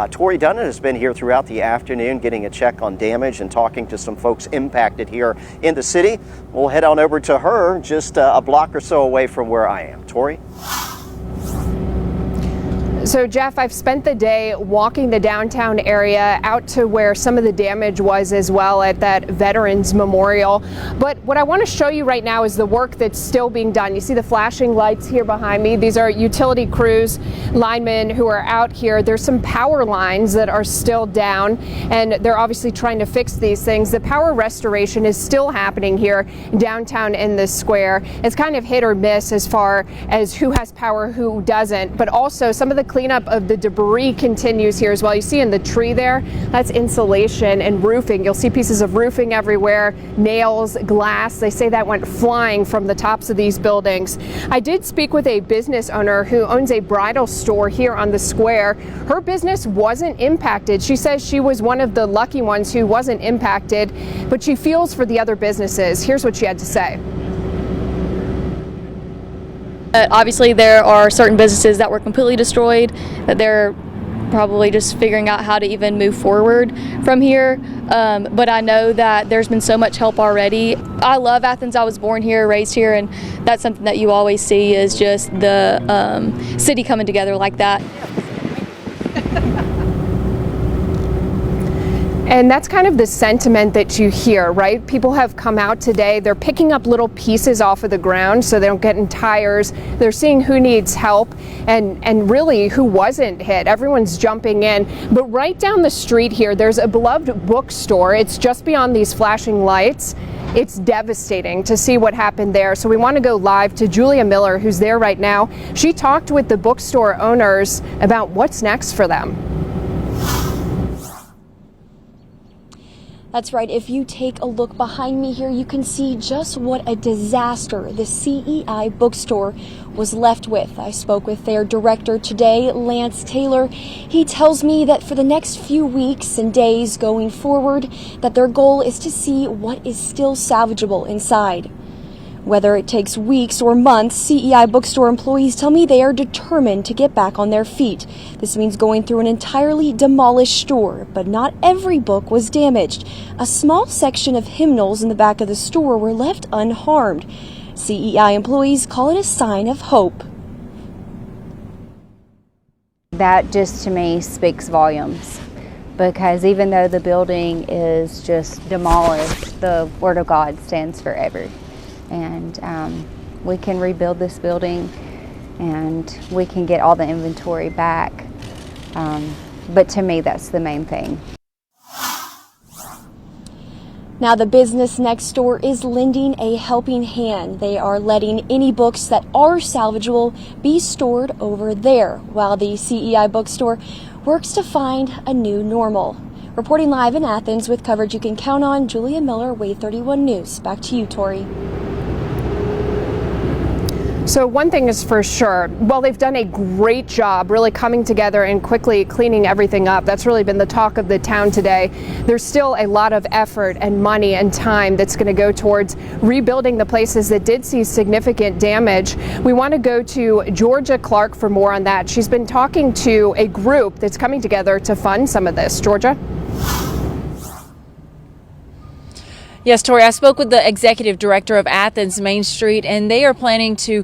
Tory Dunnan has been here throughout the afternoon getting a check on damage and talking to some folks impacted here in the city. We'll head on over to her just a block or so away from where I am. Tory? So Jeff, I've spent the day walking the downtown area out to where some of the damage was as well at that Veterans Memorial. But what I want to show you right now is the work that's still being done. You see the flashing lights here behind me. These are utility crews, linemen who are out here. There's some power lines that are still down, and they're obviously trying to fix these things. The power restoration is still happening here downtown in the square. It's kind of hit or miss as far as who has power, who doesn't, but also some of the cleanup of the debris continues here as well. You see in the tree there, that's insulation and roofing. You'll see pieces of roofing everywhere, nails, glass. They say that went flying from the tops of these buildings. I did speak with a business owner who owns a bridal store here on the square. Her business wasn't impacted. She says she was one of the lucky ones who wasn't impacted, but she feels for the other businesses. Here's what she had to say. Obviously, there are certain businesses that were completely destroyed, that they're probably just figuring out how to even move forward from here. But I know that there's been so much help already. I love Athens. I was born here, raised here, and that's something that you always see is just the city coming together like that. And that's kind of the sentiment that you hear, right? People have come out today. They're picking up little pieces off of the ground so they don't get in tires. They're seeing who needs help and really who wasn't hit. Everyone's jumping in. But right down the street here, there's a beloved bookstore. It's just beyond these flashing lights. It's devastating to see what happened there. So we want to go live to Julia Miller, who's there right now. She talked with the bookstore owners about what's next for them. That's right. If you take a look behind me here, you can see just what a disaster the CEI bookstore was left with. I spoke with their director today, Lance Taylor. He tells me that for the next few weeks and days going forward, that their goal is to see what is still salvageable inside. Whether it takes weeks or months, CEI bookstore employees tell me they are determined to get back on their feet. This means going through an entirely demolished store, but not every book was damaged. A small section of hymnals in the back of the store were left unharmed. CEI employees call it a sign of hope. That just to me speaks volumes, because even though the building is just demolished, the Word of God stands forever. And we can rebuild this building and we can get all the inventory back. But to me, that's the main thing. Now, the business next door is lending a helping hand. They are letting any books that are salvageable be stored over there, while the CEI bookstore works to find a new normal. Reporting live in Athens with coverage you can count on, Julia Miller, WAAY 31 News. Back to you, Tori. So one thing is for sure, while they've done a great job really coming together and quickly cleaning everything up, that's really been the talk of the town today, there's still a lot of effort and money and time that's going to go towards rebuilding the places that did see significant damage. We want to go to Georgia Clark for more on that. She's been talking to a group that's coming together to fund some of this. Georgia? Yes, Tori, I spoke with the executive director of Athens Main Street, and they are planning to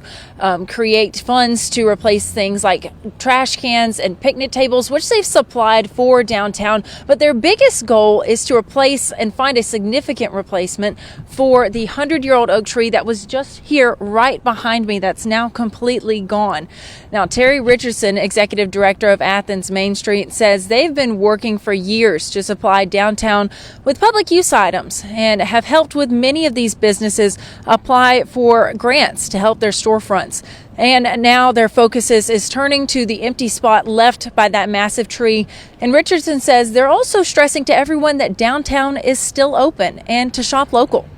create funds to replace things like trash cans and picnic tables, which they've supplied for downtown. But their biggest goal is to replace and find a significant replacement for the 100-year-old oak tree that was just here right behind me that's now completely gone. Now, Terry Richardson, executive director of Athens Main Street, says they've been working for years to supply downtown with public use items and have helped with many of these businesses apply for grants to help their storefronts. And now their focus is turning to the empty spot left by that massive tree. And Richardson says they're also stressing to everyone that downtown is still open and to shop local.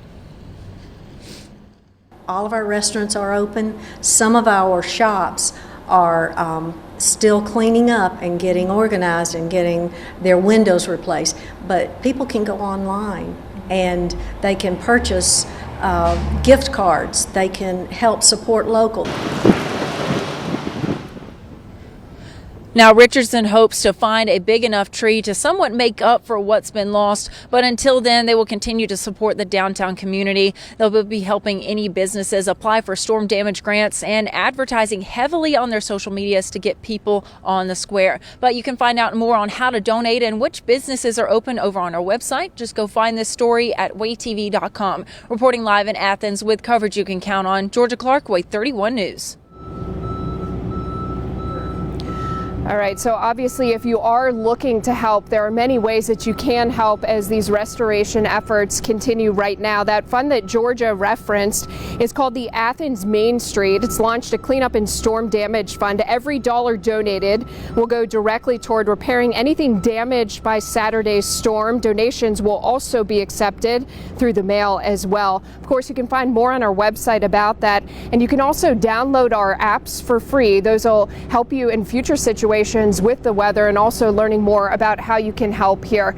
All of our restaurants are open. Some of our shops are still cleaning up and getting organized and getting their windows replaced. But people can go online and they can purchase gift cards. They can help support local. Now, Richardson hopes to find a big enough tree to somewhat make up for what's been lost, but until then, they will continue to support the downtown community. They'll be helping any businesses apply for storm damage grants and advertising heavily on their social medias to get people on the square. But you can find out more on how to donate and which businesses are open over on our website. Just go find this story at WAAYTV.com. Reporting live in Athens with coverage you can count on, Georgia Clark, WAAY 31 News. All right, so obviously if you are looking to help, there are many ways that you can help as these restoration efforts continue right now. That fund that Georgia referenced is called the Athens Main Street. It's launched a cleanup and storm damage fund. Every dollar donated will go directly toward repairing anything damaged by Saturday's storm. Donations will also be accepted through the mail as well. Of course, you can find more on our website about that, and you can also download our apps for free. Those will help you in future situations with the weather and also learning more about how you can help here.